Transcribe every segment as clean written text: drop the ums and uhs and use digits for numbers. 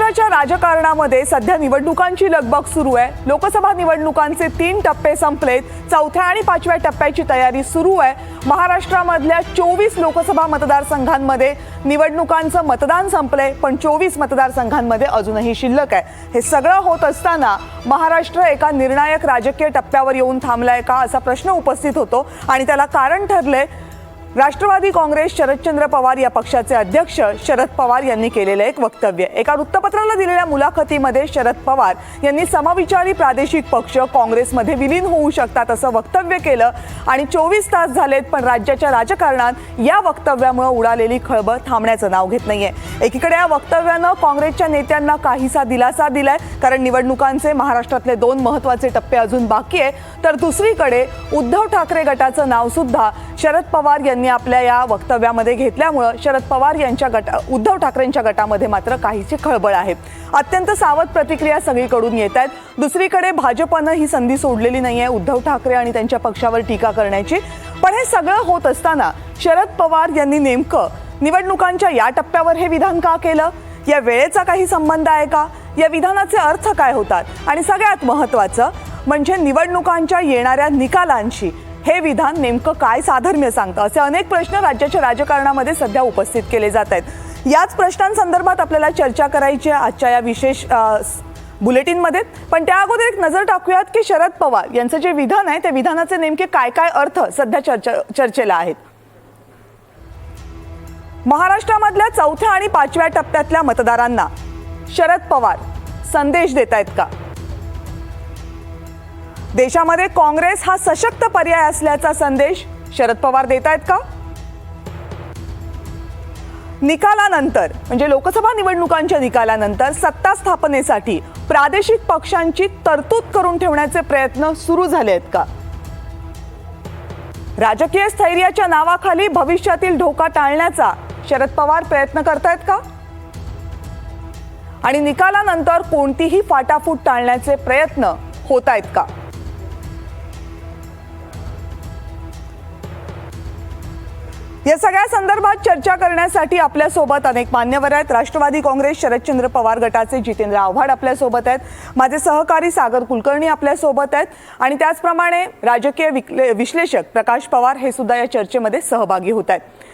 महाराष्ट्राच्या राजकारणामध्ये सध्या निवडणुकांची लगबग सुरू आहे। लोकसभा निवडणुकांचे 3 टप्पे संपलेत, चौथ्या आणि 5व्या टप्प्याची तयारी सुरू आहे। महाराष्ट्रामधल्या 24 लोकसभा मतदारसंघांमध्ये निवडणुकांचं मतदान संपलंय, पण 24 मतदारसंघांमध्ये अजूनही शिल्लक आहे। हे सगळं होत असताना महाराष्ट्र एका निर्णायक राजकीय टप्प्यावर येऊन थांबलाय का असा प्रश्न उपस्थित होतो आणि त्याला कारण ठरले राष्ट्रवादी काँग्रेस शरदचंद्र पवार या पक्षाचे अध्यक्ष शरद पवार यांनी केलेलं एक वक्तव्य। एका वृत्तपत्राला दिलेल्या मुलाखतीमध्ये शरद पवार यांनी समविचारी प्रादेशिक पक्ष काँग्रेसमध्ये विलीन होऊ शकतात असं वक्तव्य केलं आणि 24 तास झालेत पण राज्याच्या राजकारणात या वक्तव्यामुळे उडालेली खळबळ थांबण्याचं नाव घेत नाहीये। एकीकडे या वक्तव्यानं काँग्रेसच्या नेत्यांना काहीसा दिलासा दिलाय, कारण निवडणुकांचे महाराष्ट्रातले 2 महत्त्वाचे टप्पे अजून बाकी आहे, तर दुसरीकडे उद्धव ठाकरे गटाचं नाव सुद्धा शरद पवार यांनी आपल्या या वक्तव्यामध्ये घेतल्यामुळे शरद पवार यांच्या उद्धव ठाकरेंच्या गटामध्ये मात्र काहीशी खळबळ आहे। अत्यंत सावध प्रतिक्रिया सगळीकडून येत आहेत। दुसरीकडे भाजपनं ही संधी सोडलेली नाहीये उद्धव ठाकरे आणि त्यांच्या पक्षावर टीका करण्याची। पण हे सगळं होत असताना शरद पवार यांनी नेमकं निवडणुकांच्या या टप्प्यावर हे विधान का केलं? या वेळेचा काही संबंध आहे का? या विधानाचे अर्थ काय होतात? आणि सगळ्यात महत्त्वाचं म्हणजे निवडणुकांच्या येणाऱ्या निकालांशी हे विधान नेमकं काय साधर्म्य सांगतं? असे अनेक प्रश्न राज्याच्या राजकारणामध्ये सध्या उपस्थित केले जात आहेत। याच प्रश्नांसंदर्भात आपल्याला चर्चा करायची आहे आजच्या या विशेष बुलेटिनमध्ये। पण त्या अगोदर एक नजर टाकूयात की शरद पवार यांचं जे विधान आहे त्या विधानाचे नेमके काय काय अर्थ सध्या चर्चेला आहेत। महाराष्ट्रामधल्या चौथ्या आणि 5व्या टप्प्यातल्या मतदारांना शरद पवार संदेश देत आहेत का? देशामध्ये काँग्रेस हा सशक्त पर्याय असल्याचा संदेश शरद पवार देत आहेत का? निकालानंतर म्हणजे लोकसभा निवडणुकांच्या निकालानंतर सत्ता स्थापनेसाठी प्रादेशिक पक्षांची तरतूद करून ठेवण्याचे प्रयत्न सुरू झाले आहेत का? राजकीय स्थैर्याच्या नावाखाली भविष्यातील धोका टाळण्याचा शरद पवार प्रयत्न करतायत का? आणि निकालानंतर कोणतीही फाटाफूट टाळण्याचे प्रयत्न होत आहेत का? या सगळ्या संदर्भात चर्चा करण्यासाठी आपल्या सोबत अनेक मान्यवर आहेत। राष्ट्रवादी काँग्रेस शरदचंद्र पवार गटाचे जितेंद्र आव्हाड आपल्या सोबत आहेत, माझे सहकारी सागर कुलकर्णी आपल्या सोबत आहेत आणि त्याचप्रमाणे राजकीय विश्लेषक प्रकाश पवार हे सुद्धा या चर्चेमध्ये सहभागी होत आहेत।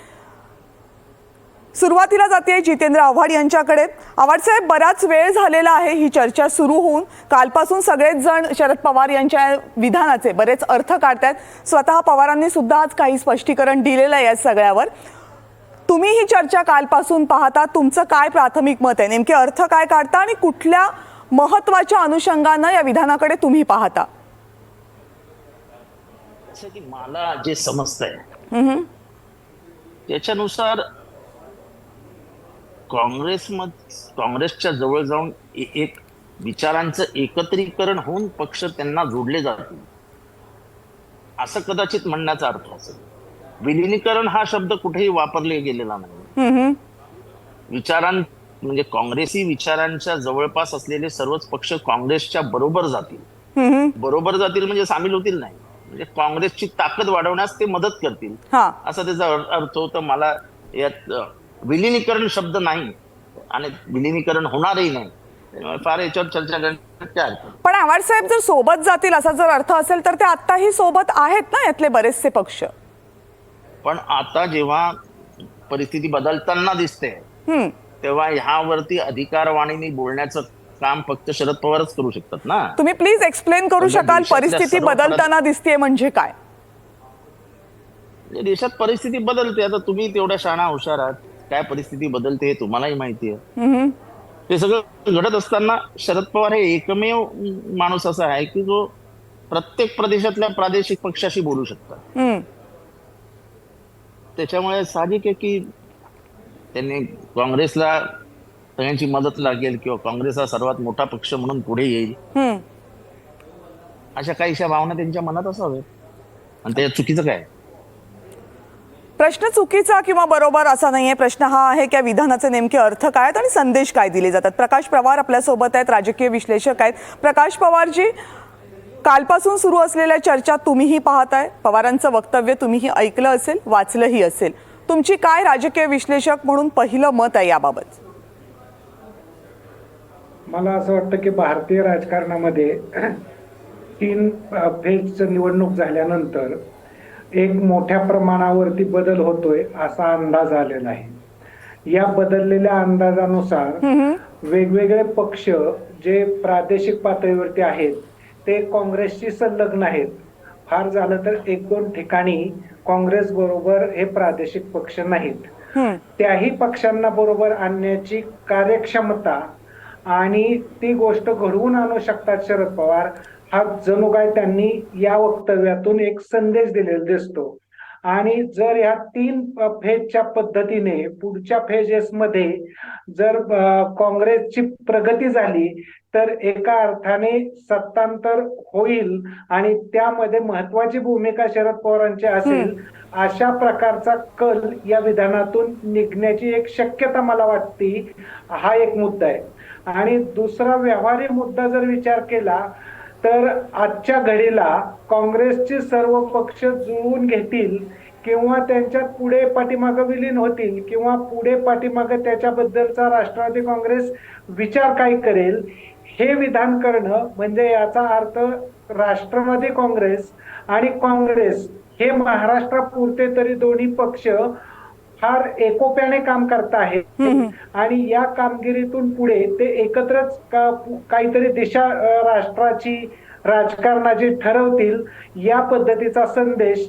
सुरुवातीला जाते जितेंद्र आव्हाड यांच्याकडे। आव्हाड साहेब, बराच वेळ झालेला आहे ही चर्चा सुरू होऊन। कालपासून सगळेच जण शरद पवार यांच्या विधानाचे बरेच अर्थ काढतात। स्वतः पवारांनी सुद्धा आज काही स्पष्टीकरण दिलेलं आहे या सगळ्यावर। तुम्ही ही चर्चा कालपासून पाहता, तुमचं काय प्राथमिक मत आहे? नेमके अर्थ काय काढता आणि कुठल्या महत्त्वाच्या अनुषंगाने या विधानाकडे तुम्ही पाहता? असं की मला जे समजतंय त्याच्यानुसार काँग्रेसच्या जवळ जाऊन एक विचारांचं एकत्रीकरण होऊन पक्ष त्यांना जोडले जातील असं कदाचित म्हणण्याचा अर्थ असेल। विलिनीकरण हा शब्द कुठेही वापरले गेलेला नाही। म्हणजे काँग्रेसी विचारांच्या जवळपास असलेले सर्वच पक्ष काँग्रेसच्या बरोबर जातील। बरोबर जातील म्हणजे सामील होतील नाही, म्हणजे काँग्रेसची ताकद वाढवण्यास ते मदत करतील असा त्याचा अर्थ होता। मला यात विलिनीकरण शब्द नाही आणि विलिनीकरण होणारही नाही, फार याच्यावर चर्चा करण्यात। पण आव्हाड साहेब, जर सोबत जातील असा जर अर्थ असेल तर ते आताही सोबत आहेत ना यातले बरेचसे पक्ष। पण आता जेव्हा परिस्थिती बदलताना दिसते तेव्हा ह्यावरती अधिकारवाणीने बोलण्याचं काम फक्त शरद पवारच करू शकतात ना। तुम्ही प्लीज एक्सप्लेन करू शकाल परिस्थिती बदलताना दिसते म्हणजे काय? देशात परिस्थिती बदलते, आता तुम्ही तेवढ्या शहाणा हुशार आहात, काय परिस्थिती बदलते हे तुम्हालाही माहिती आहे। ते सगळं घडत असताना शरद पवार हे एकमेव माणूस असा आहे की जो प्रत्येक प्रदेशातल्या प्रादेशिक पक्षाशी बोलू शकतात। त्याच्यामुळे साहजिक आहे की त्यांनी काँग्रेसला सगळ्यांची मदत लागेल किंवा काँग्रेस हा सर्वात मोठा पक्ष म्हणून पुढे येईल अशा काहीशा भावना त्यांच्या मनात असाव्यात, आणि त्या चुकीचं काय? प्रश्न चुकीचा किंवा बरोबर असा नाहीये। प्रश्न हा आहे की विधानाचे नेमके अर्थ काय आहेत आणि संदेश काय दिले जातात। प्रकाश पवार आपल्या सोबत आहेत, राजकीय विश्लेषक आहेत। प्रकाश पवारजी, कालपासून सुरू असलेल्या चर्चा तुम्हीही पाहताय, पवारांचं वक्तव्य तुम्हीही ऐकलं असेल, वाचलंही असेल। तुमची काय राजकीय विश्लेषक म्हणून पहिलं मत आहे याबाबत? मला असं वाटतं की भारतीय राजकारणामध्ये 3 फेजचं निवडणूक झाल्यानंतर एक मोठ्या प्रमाणावरती बदल होतोय असा अंदाज आलेला आहे. या बदललेल्या अंदाजानुसार वेगवेगळे पक्ष जे प्रादेशिक पातळीवरती आहेत ते काँग्रेसशी संलग्न आहेत. फार झालं तर 1-2 ठिकाणी काँग्रेस बरोबर हे प्रादेशिक पक्ष नाहीत. त्याही पक्षांना बरोबर आणण्याची कार्यक्षमता आणि ती गोष्ट घडवून आणू शकतात शरद पवार, हा जणू काय त्यांनी या वक्तव्यातून एक संदेश दिलेला दिसतो. आणि जर या 3 फेजच्या पद्धतीने पुढच्या फेजेस मध्ये जर काँग्रेसची प्रगती झाली तर एका अर्थाने सत्तांतर होईल आणि त्यामध्ये महत्वाची भूमिका शरद पवारांची असेल. अशा प्रकारचा कल या विधानातून निघण्याची एक शक्यता मला वाटते. हा एक मुद्दा आहे. आणि दुसरा व्यवहारिक मुद्दा जर विचार केला तर आजच्या घडीला काँग्रेसचे सर्व पक्ष जुळवून घेतील किंवा त्यांच्यात पुढे पाठीमागे विलीन होतील किंवा पुढे पाठीमागे त्याच्याबद्दलचा राष्ट्रवादी काँग्रेस विचार काय करेल हे विधान करणं म्हणजे याचा अर्थ राष्ट्रवादी काँग्रेस आणि काँग्रेस हे महाराष्ट्रापुरते तरी दोन्ही पक्ष फार एकोप्याने काम करत आहेत आणि या कामगिरीतून पुढे ते एकत्रच काहीतरी दिशा राष्ट्राची राजकारणाची ठरवतील. या पद्धतीचा संदेश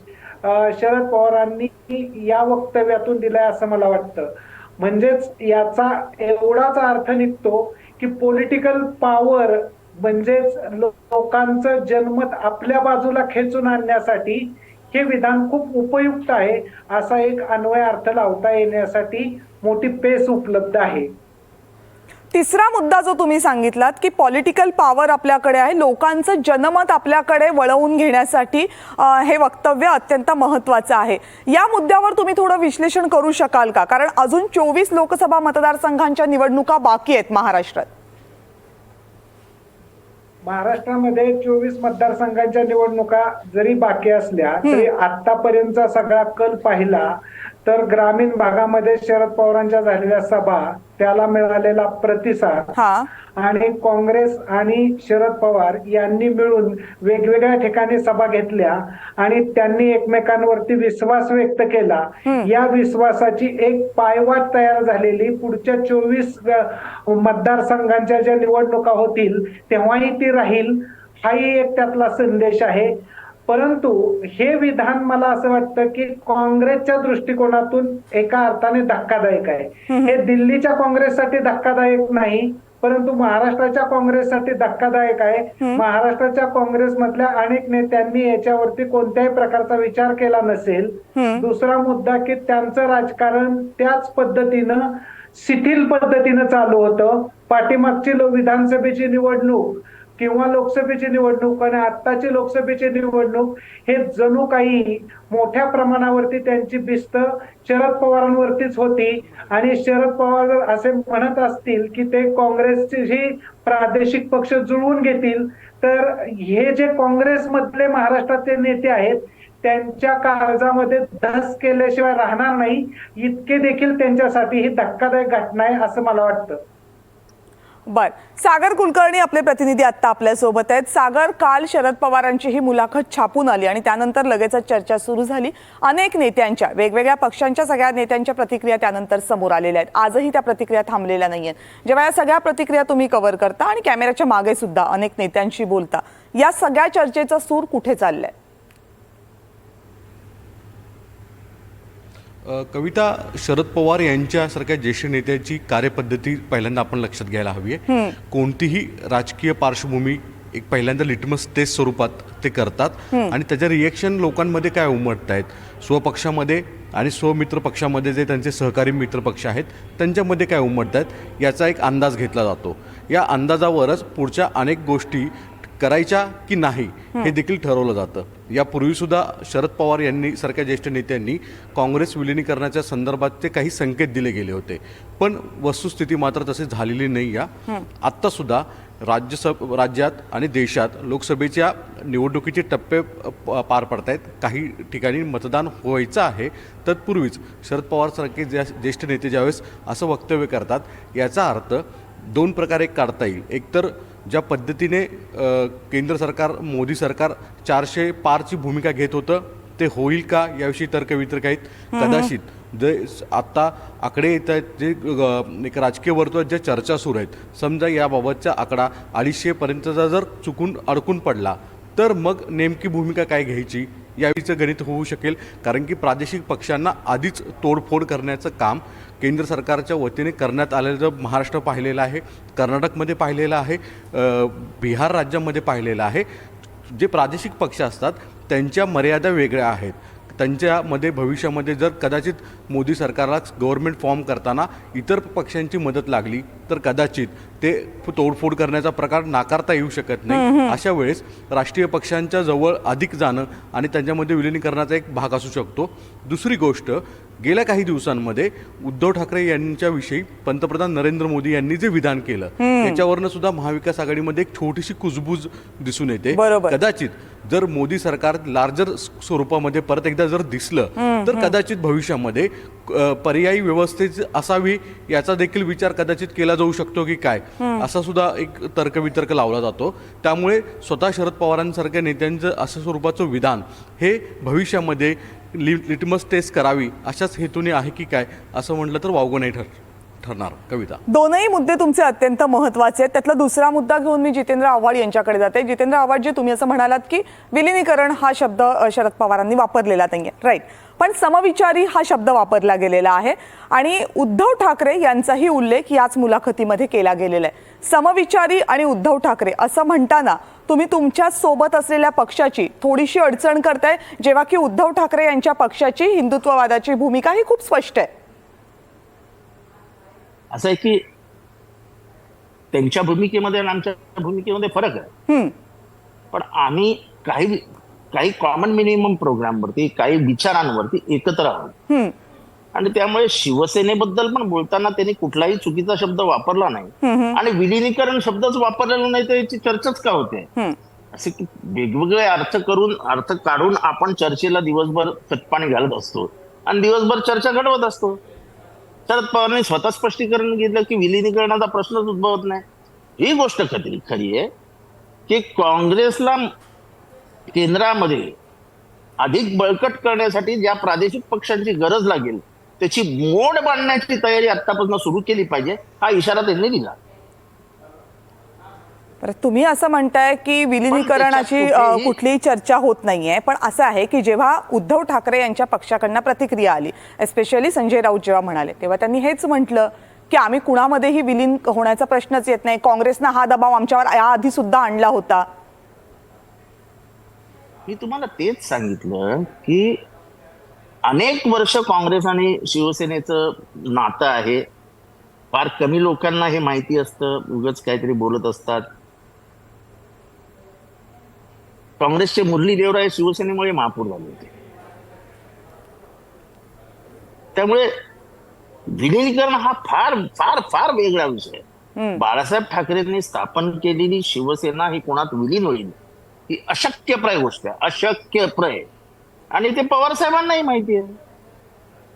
शरद पवारांनी या वक्तव्यातून दिलाय असं मला वाटतं. म्हणजेच याचा एवढाच अर्थ निघतो की पॉलिटिकल पॉवर म्हणजेच लोकांचं जनमत आपल्या बाजूला खेचून आणण्यासाठी हे विधान खूप उपयुक्त आहे असा एक अन्वय अर्थ लावता येण्यासाठी मोठी पेस उपलब्ध आहे. तिसरा मुद्दा जो तुम्ही सांगितलात की पॉलिटिकल पॉवर आपल्याकडे आहे, लोकांचं जनमत आपल्याकडे वळवून घेण्यासाठी हे वक्तव्य अत्यंत महत्त्वाचं आहे. या मुद्द्यावर तुम्ही थोडं विश्लेषण करू शकाल का? कारण अजून 24 लोकसभा मतदारसंघांच्या निवडणुका बाकी आहेत महाराष्ट्रात. महाराष्ट्रामध्ये 24 मतदारसंघांच्या निवडणुका जरी बाकी असल्या तरी आतापर्यंतचा सगळा कल पाहिला तर ग्रामीण भागामध्ये शरद पवारांच्या झालेल्या सभा त्याला मिळालेला प्रतिसाद आणि काँग्रेस आणि शरद पवार यांनी मिळून वेगवेगळ्या ठिकाणी सभा घेतल्या आणि त्यांनी एकमेकांवरती विश्वास व्यक्त केला. या विश्वासाची एक पायवाट तयार झालेली पुढच्या 24 मतदारसंघांच्या ज्या निवडणुका होतील तेव्हाही ती राहील. हाही एक त्यातला संदेश आहे. परंतु हे विधान मला असं वाटतं की काँग्रेसच्या दृष्टिकोनातून एका अर्थाने धक्कादायक आहे. हे दिल्लीच्या काँग्रेससाठी धक्कादायक नाही परंतु महाराष्ट्राच्या काँग्रेससाठी धक्कादायक आहे. महाराष्ट्राच्या काँग्रेसमधल्या अनेक नेत्यांनी याच्यावरती कोणत्याही प्रकारचा विचार केला नसेल. दुसरा मुद्दा की त्यांचं राजकारण त्याच पद्धतीनं शिथिल पद्धतीनं चालू होतं. पाठीमागची विधानसभेची निवडणूक किंवा लोकसभेची निवडणूक आणि आत्ताची लोकसभेची निवडणूक हे जणू काही मोठ्या प्रमाणावरती त्यांची भिस्त शरद पवारांवरतीच होती. आणि शरद पवार जर असे म्हणत असतील की ते काँग्रेसचे प्रादेशिक पक्ष जुळवून घेतील तर हे जे काँग्रेसमधले महाराष्ट्राचे नेते आहेत त्यांच्या काळजामध्ये धस केल्याशिवाय राहणार नाही. इतके देखील त्यांच्यासाठी ही धक्कादायक घटना आहे असं मला वाटतं. बर, सागर कुलकर्णी आपले प्रतिनिधी आता आपल्या सोबत आहेत. सागर, काल शरद पवारांची ही मुलाखत छापून आली आणि त्यानंतर लगेचच चर्चा सुरू झाली. अनेक नेत्यांच्या, वेगवेगळ्या पक्षांच्या सगळ्या नेत्यांच्या प्रतिक्रिया त्यानंतर समोर आलेल्या आहेत. आजही त्या प्रतिक्रिया थांबलेल्या नाहीयेत. जेव्हा या सगळ्या प्रतिक्रिया तुम्ही कव्हर करता आणि कॅमेऱ्याच्या मागे सुद्धा अनेक नेत्यांशी बोलता, या सगळ्या चर्चेचा सूर कुठे चाललाय? कविता, शरद पवार यांच्यासारख्या ज्येष्ठ नेत्याची कार्यपद्धती पहिल्यांदा आपण लक्षात घ्यायला हवी आहे. कोणतीही राजकीय पार्श्वभूमी एक पहिल्यांदा लिटमस टेस्ट स्वरूपात ते करतात आणि त्याच्या रिएक्शन लोकांमध्ये काय उमटत आहेत, स्वपक्षामध्ये आणि स्वमित्र पक्षामध्ये जे त्यांचे सहकारी मित्र पक्ष आहेत त्यांच्यामध्ये काय उमटत आहेत याचा एक अंदाज घेतला जातो. या अंदाजावरच पुढच्या अनेक गोष्टी करायच्या की नाही हे देखील ठरवलं जातं. यापूर्वीसुद्धा शरद पवार यांनी सारख्या ज्येष्ठ नेत्यांनी काँग्रेस विलिनीकरणाच्या संदर्भात ते काही संकेत दिले गेले होते पण वस्तुस्थिती मात्र तशी झालेली नाही. आत्तासुद्धा राज्यात आणि देशात लोकसभेच्या निवडणुकीचे टप्पे पार पडत आहेत. काही ठिकाणी मतदान व्हायचं आहे. तत्पूर्वीच शरद पवारसारखे ज्येष्ठ नेते ज्यावेळेस असं वक्तव्य करतात याचा अर्थ दोन प्रकारे काढता येईल. एकतर ज्या पद्धतीने केंद्र सरकार, मोदी सरकार 400 पारची भूमिका घेत होतं ते होईल का याविषयी तर्कवितर्क आहेत. कदाचित जे आत्ता आकडे येत आहेत, जे एक राजकीय वर्तुळात ज्या चर्चा सुरू आहेत, समजा याबाबतचा आकडा 250पर्यंतचा जर चुकून अडकून पडला तर मग नेमकी भूमिका काय घ्यायची याविषयीचं गणित होऊ शकेल. कारण की प्रादेशिक पक्षांना आधीच तोडफोड करण्याचं काम केंद्र सरकारच्या वतीने करण्यात आलेलं महाराष्ट्र पाहिलेलं आहे, कर्नाटकमध्ये पाहिलेलं आहे, बिहार राज्यामध्ये पाहिलेलं आहे. जे प्रादेशिक पक्ष असतात त्यांच्या मर्यादा वेगळ्या आहेत. त्यांच्यामध्ये भविष्यामध्ये जर कदाचित मोदी सरकारला गव्हर्नमेंट फॉर्म करताना इतर पक्षांची मदत लागली तर कदाचित ते तोडफोड करण्याचा प्रकार नाकारता येऊ शकत नाही. अशा वेळेस राष्ट्रीय पक्षांच्या जवळ अधिक जाणं आणि त्यांच्यामध्ये विलिनीकरणाचा एक भाग असू शकतो. दुसरी गोष्ट, गेल्या काही दिवसांमध्ये उद्धव ठाकरे यांच्याविषयी पंतप्रधान नरेंद्र मोदी यांनी जे विधान केलं त्याच्यावरनं सुद्धा महाविकास आघाडीमध्ये एक छोटीशी कुजबूज दिसून येते. कदाचित जर मोदी सरकार लार्जर स्वरूपामध्ये परत एकदा जर दिसलं तर कदाचित भविष्यामध्ये पर्यायी व्यवस्थेची असावी याचा देखील विचार कदाचित केला जाऊ शकतो की काय, असा सुद्धा एक तर्कवितर्क लावला जातो. त्यामुळे स्वतः शरद पवारांसारख्या नेत्यांचं असं स्वरूपाचं विधान हे भविष्यामध्ये लिटमस टेस्ट करावी अशाच हेतूने आहे की काय असं म्हटलं तर वावगं नाही ठरणार. कविता, दोनही मुद्दे तुमचे अत्यंत महत्त्वाचे आहेत. त्यातला दुसरा मुद्दा घेऊन मी जितेंद्र आव्हाड यांच्याकडे जाते. जितेंद्र आव्हाड, जे तुम्ही असं म्हणालात की विलिनीकरण हा शब्द शरद पवारांनी वापरलेला नाहीये, राईट, पण समविचारी हा शब्द वापरला गेलेला आहे आणि उद्धव ठाकरे यांचाही उल्लेख याच मुलाखतीमध्ये केला गेलेला आहे. समविचारी आणि उद्धव ठाकरे असं म्हणताना तुम्ही तुमच्या सोबत असलेल्या पक्षाची थोडीशी अडचण करताय, जेव्हा की उद्धव ठाकरे यांच्या पक्षाची हिंदुत्ववादाची भूमिका ही खूप स्पष्ट आहे. असं आहे की त्यांच्या भूमिकेमध्ये आणि आमच्या भूमिकेमध्ये फरक आहे. पण आम्ही काही कॉमन मिनिमम प्रोग्रामवरती, काही विचारांवरती एकत्र आहोत. आणि त्यामुळे शिवसेनेबद्दल पण बोलताना त्यांनी कुठलाही चुकीचा शब्द वापरला नाही आणि विलिनीकरण शब्दच वापरलेला नाही तर याची चर्चाच का होते. असे की वेगवेगळे अर्थ काढून आपण चर्चेला दिवसभर खतपाणी घालत असतो आणि दिवसभर चर्चा घडवत असतो. शरद पवारांनी स्वतः स्पष्टीकरण घेतलं की विलिनीकरणाचा प्रश्नच उद्भवत नाही. ही गोष्ट खरी आहे की काँग्रेसला केंद्रामध्ये अधिक बळकट करण्यासाठी ज्या प्रादेशिक पक्षांची गरज लागेल त्याची मोड बांधण्याची तयारी आतापासून सुरू केली पाहिजे, हा इशारा त्यांनी दिला. तुम्ही असं म्हणताय की विलिनीकरणाची कुठलीही चर्चा होत नाहीये, पण असं आहे की जेव्हा उद्धव ठाकरे यांच्या पक्षाकडनं प्रतिक्रिया आली, एस्पेशली संजय राऊत जेव्हा म्हणाले, तेव्हा त्यांनी हेच म्हटलं की आम्ही कुणामध्येही विलीन होण्याचा प्रश्नच येत नाही, काँग्रेसनं हा दबाव आमच्यावर याआधी सुद्धा आणला होता. मी तुम्हाला तेच सांगितलं की अनेक वर्ष काँग्रेस आणि शिवसेनेचं नातं आहे. फार कमी लोकांना हे माहिती असतं, उगाच काहीतरी बोलत असतात. काँग्रेसचे मुरली देवराय शिवसेनेमुळे महापौर झाले होते. त्यामुळे विलिनीकरण हा फार फार फार वेगळा विषय आहे. बाळासाहेब ठाकरेंनी स्थापन केलेली शिवसेना ही कोणात विलीन होईल ही अशक्यप्राय गोष्ट आहे, अशक्यप्राय. आणि ते पवार साहेबांनाही माहिती आहे.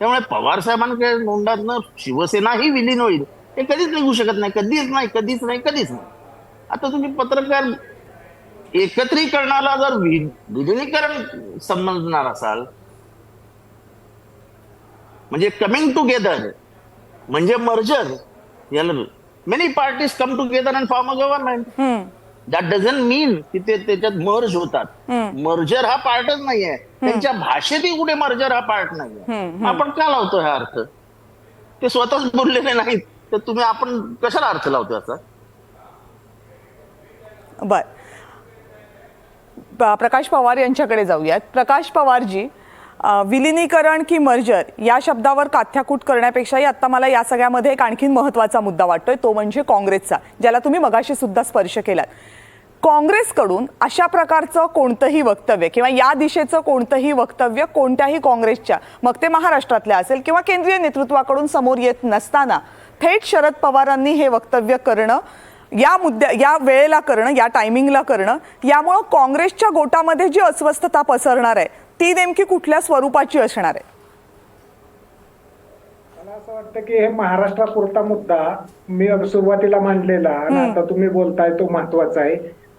त्यामुळे पवार साहेबांकडे नोंदातनं शिवसेना ही विलीन होईल हे कधीच निघू शकत नाही, कधीच नाही. आता तुम्ही पत्रकार एकत्रीकरणाला जर विलिनीकरण समजणार असाल म्हणजे कमिंग टुगेदर म्हणजे मर्जर, याला many parties come together and form a government. That doesn't mean की ते त्याच्यात मर्ज होतात. मर्जर हा पार्टच नाहीये, त्यांच्या भाषेतही कुठे मर्जर हा पार्ट नाहीये. आपण का लावतो हा अर्थ? ते स्वतःच बोललेले नाहीत तर तुम्ही आपण कशाला अर्थ लावतो याचा? बर, प्रकाश पवार यांच्याकडे जाऊयात. प्रकाश पवारजी, विलिनीकरण की मर्जर या शब्दावर काथ्याकूट करण्यापेक्षाही आता मला या सगळ्यामध्ये एक आणखीन महत्त्वाचा मुद्दा वाटतोय, तो म्हणजे काँग्रेसचा, ज्याला तुम्ही मगाशी सुद्धा स्पर्श केलात. काँग्रेसकडून अशा प्रकारचं कोणतंही वक्तव्य किंवा या दिशेचं कोणतंही वक्तव्य कोणत्याही काँग्रेसच्या, मग ते महाराष्ट्रातल्या असेल किंवा केंद्रीय नेतृत्वाकडून समोर येत नसताना थेट शरद पवारांनी हे वक्तव्य करणं, या वेळेला करणं, या टायमिंगला करणं, यामुळं काँग्रेसच्या गोटामध्ये जी अस्वस्थता पसरणार आहे ती नेमकी कुठल्या स्वरूपाची असणार आहे? मला असं वाटतं की हे महाराष्ट्रापुरता मुद्दा मी सुरुवातीला मांडलेला आणि आता तुम्ही बोलताय तो महत्वाचा आहे.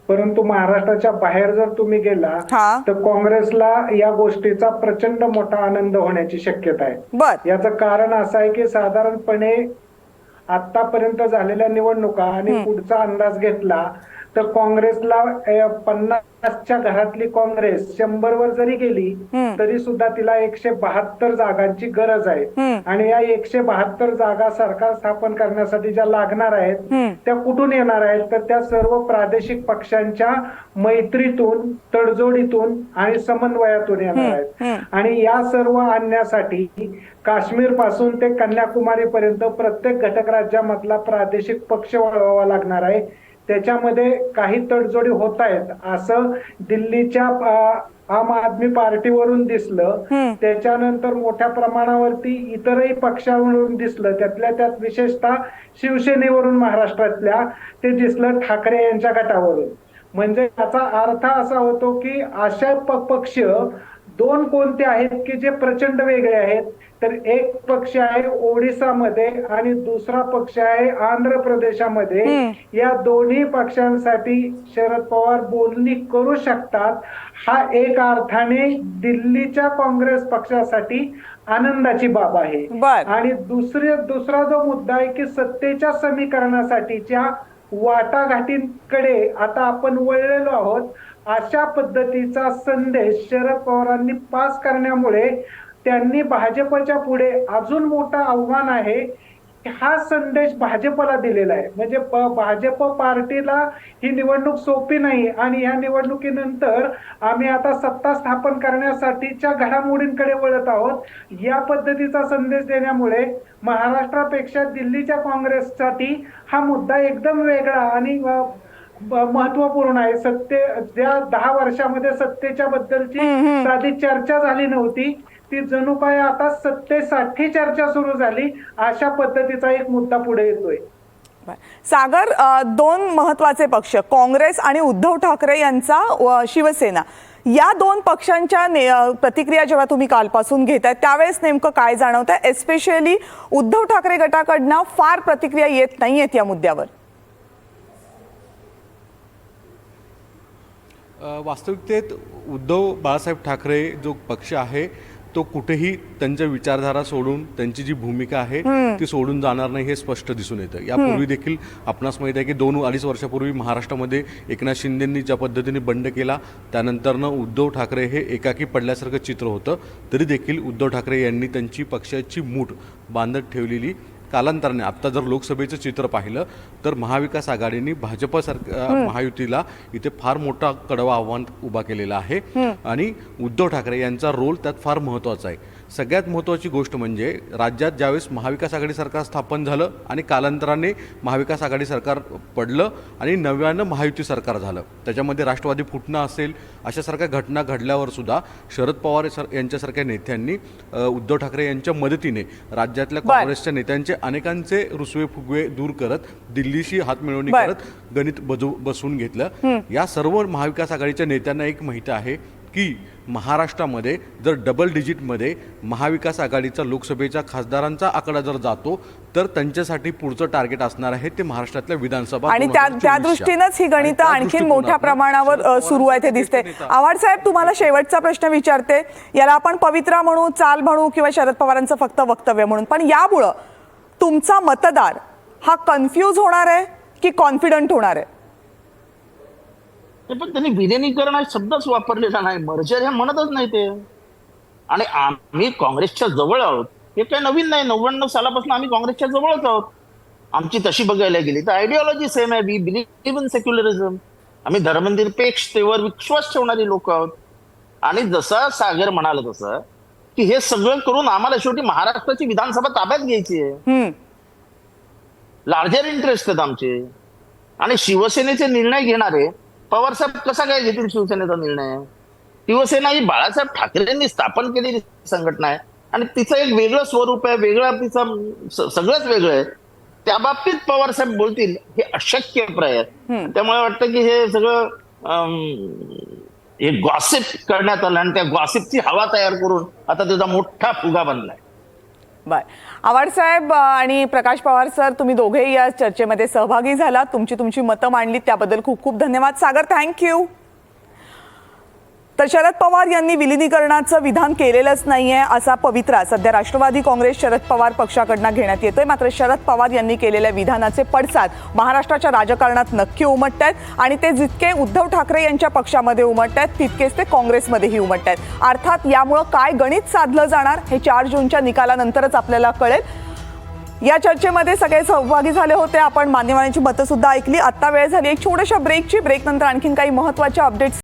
परंतु महाराष्ट्राच्या बाहेर जर तुम्ही गेला तर काँग्रेसला या गोष्टीचा प्रचंड मोठा आनंद होण्याची शक्यता आहे. याचं कारण असं आहे की साधारणपणे आतापर्यंत झालेल्या निवडणुका आणि पुढचा अंदाज घेतला तर काँग्रेसला 50च्या घरातली काँग्रेस 100 वर जरी गेली तरी सुद्धा तिला 172 जागांची गरज आहे. आणि या 172 जागा सरकार स्थापन करण्यासाठी ज्या लागणार आहेत त्या कुठून येणार आहेत तर त्या सर्व प्रादेशिक पक्षांच्या मैत्रीतून, तडजोडीतून आणि समन्वयातून येणार आहेत. आणि या सर्व आणण्यासाठी काश्मीर पासून ते कन्याकुमारी पर्यंत प्रत्येक घटक राज्यामधला प्रादेशिक पक्ष वळवावा लागणार आहे. त्याच्यामध्ये काही तडजोडी होत आहेत असं दिल्लीच्या आम आदमी पार्टीवरून दिसलं. त्याच्यानंतर मोठ्या प्रमाणावरती इतरही पक्षावरून दिसलं. त्यातल्या त्यात विशेषतः शिवसेनेवरून महाराष्ट्रातल्या ते दिसलं ठाकरे यांच्या गटावरून. म्हणजे याचा अर्थ असा होतो की अशा पक्ष दोन कोणते आहेत की जे प्रचंड वेगळे आहेत. तर एक पक्ष आहे ओडिसामध्ये आणि दुसरा पक्ष आहे आंध्र प्रदेशामध्ये. या दोन्ही पक्षांसाठी शरद पवार बोलणी करू शकतात. हा एक अर्थाने दिल्लीच्या काँग्रेस पक्षासाठी आनंदाची बाब आहे. आणि दुसरा जो मुद्दा आहे की सत्तेच्या समीकरणासाठीच्या वाटाघाटींकडे आता आपण वळलेलो आहोत. अशा पद्धतीचा संदेश शरद पवारांनी पास करण्यामुळे त्यांनी भाजपच्या पुढे अजून मोठं आव्हान आहे. हा संदेश भाजपला दिलेला आहे. म्हणजे भाजप पार्टीला ही निवडणूक सोपी नाही आणि ह्या निवडणुकीनंतर आम्ही आता सत्ता स्थापन करण्यासाठीच्या घडामोडींकडे वळत आहोत. या पद्धतीचा संदेश देण्यामुळे महाराष्ट्रापेक्षा दिल्लीच्या काँग्रेससाठी हा मुद्दा एकदम वेगळा आणि महत्वपूर्ण आहे. ज्या 10 वर्षामध्ये सत्तेच्या बद्दलची साधी चर्चा झाली नव्हती ती जणू काय आता सत्तेसाठी चर्चा सुरू झाली. अशा पद्धतीचा एक मुद्दा पुढे येतोय. सागर, दोन महत्वाचे पक्ष काँग्रेस आणि उद्धव ठाकरे यांचा शिवसेना, या दोन पक्षांच्या प्रतिक्रिया जेव्हा तुम्ही कालपासून घेताय त्यावेळेस नेमकं काय जाणवत आहे? एस्पेशली उद्धव ठाकरे गटाकडनं फार प्रतिक्रिया येत नाहीयेत या मुद्द्यावर. वास्तविकतेत उद्धव बाळासाहेब ठाकरे जो पक्ष आहे तो कुठेही त्यांच्या विचारधारा सोडून त्यांची जी भूमिका आहे ती सोडून जाणार नाही हे स्पष्ट दिसून येतं. यापूर्वी देखील आपणास माहिती आहे की 2-2.5 वर्षापूर्वी महाराष्ट्रामध्ये एकनाथ शिंदेंनी ज्या पद्धतीने बंड केला त्यानंतरनं उद्धव ठाकरे हे एकाकी पडल्यासारखं चित्र होतं. तरी देखील उद्धव ठाकरे यांनी त्यांची पक्षाची मूठ बांधत ठेवलेली. कालांतराने आत्ता जर लोकसभेचं चित्र पाहिलं तर महाविकास आघाडीने भाजप महायुतीला इथे फार मोठा कडवा आव्हान उभा केलेला आहे आणि उद्धव ठाकरे यांचा रोल त्यात फार महत्त्वाचा आहे. सगळ्यात महत्त्वाची गोष्ट म्हणजे राज्यात ज्यावेळेस महाविकास आघाडी सरकार स्थापन झालं आणि कालांतराने महाविकास आघाडी सरकार पडलं आणि नव्यानं महायुती सरकार झालं, त्याच्यामध्ये राष्ट्रवादी फुटणं असेल अशासारख्या घटना घडल्यावर सुद्धा शरद पवार यांच्यासारख्या नेत्यांनी उद्धव ठाकरे यांच्या मदतीने राज्यातल्या काँग्रेसच्या नेत्यांचे अनेकांचे रुसवे फुगवे दूर करत दिल्लीशी हातमिळवणी करत गणित बसवून घेतलं. या सर्व महाविकास आघाडीच्या नेत्यांना एक माहिती आहे की महाराष्ट्रामध्ये जर डबल डिजिटमध्ये महाविकास आघाडीचा लोकसभेच्या खासदारांचा आकडा जर जातो तर त्यांच्यासाठी पुढचं टार्गेट असणार आहे ते महाराष्ट्रातल्या विधानसभा. आणि त्या दृष्टीनंच ही गणितं आणखी मोठ्या प्रमाणावर सुरू आहे ते दिसते. आव्हाड साहेब, तुम्हाला शेवटचा प्रश्न विचारते. याला आपण पवित्रा म्हणू, चाल म्हणू किंवा शरद पवारांचं फक्त वक्तव्य म्हणून, पण यामुळं तुमचा मतदार हा कन्फ्यूज होणार आहे की कॉन्फिडंट होणार आहे? पण त्यांनी विलिनीकरण हा शब्दच वापरलेला नाही. मर्जर हे म्हणतच नाही ते. आणि आम्ही काँग्रेसच्या जवळ आहोत हे काही नवीन नाही. 99 सालापासून आम्ही काँग्रेसच्या जवळच आहोत. आमची तशी बघायला गेली तर आयडिओलॉजी सेम आहे. We believe in secularism. आम्ही धर्मनिरपेक्षतेवर विश्वास ठेवणारी लोक आहोत. आणि जसं सागर म्हणाला तसं की हे सगळं करून आम्हाला शेवटी महाराष्ट्राची विधानसभा ताब्यात घ्यायची आहे. लार्जर इंटरेस्ट आहेत आमचे. आणि शिवसेनेचे निर्णय घेणारे पवारसाहेब कसा काय घेतील शिवसेनेचा निर्णय? शिवसेना ही बाळासाहेब ठाकरेंनी स्थापन केलेली संघटना आहे आणि तिचं एक वेगळं स्वरूप आहे, वेगळं तिचं सगळंच वेगळं आहे. त्या बाबतीत पवारसाहेब बोलतील हे अशक्यप्राय आहे. त्यामुळे वाटतं की हे सगळं हे गॉसिप करण्यात आलं आणि त्या गॉसिपची हवा तयार करून आता त्याचा मोठा फुगा बनलाय. बर, आव्हाड साहेब आणि प्रकाश पवार सर, तुम्ही दोघेही या चर्चेमध्ये सहभागी झालात, तुमची मतं मांडलीत, त्याबद्दल खूप खूप धन्यवाद. सागर, थँक्यू. तर शरद पवार यांनी विलिनीकरणाचं विधान केलेलंच नाहीये असा पवित्रा सध्या राष्ट्रवादी काँग्रेस शरद पवार पक्षाकडनं घेण्यात येतोय. मात्र शरद पवार यांनी केलेल्या विधानाचे पडसाद महाराष्ट्राच्या राजकारणात नक्की उमटतायत आणि ते जितके उद्धव ठाकरे यांच्या पक्षामध्ये उमटतायत तितकेच ते काँग्रेसमध्येही उमटतायत. अर्थात यामुळं काय गणित साधलं जाणार हे 4 जूनच्या निकालानंतरच आपल्याला कळेल. या चर्चेमध्ये सगळे सहभागी झाले होते. आपण मान्यवरांची मतं सुद्धा ऐकली. आता वेळ झाली एक छोट्याशा ब्रेकची. ब्रेकनंतर आणखीन काही महत्त्वाच्या अपडेट्स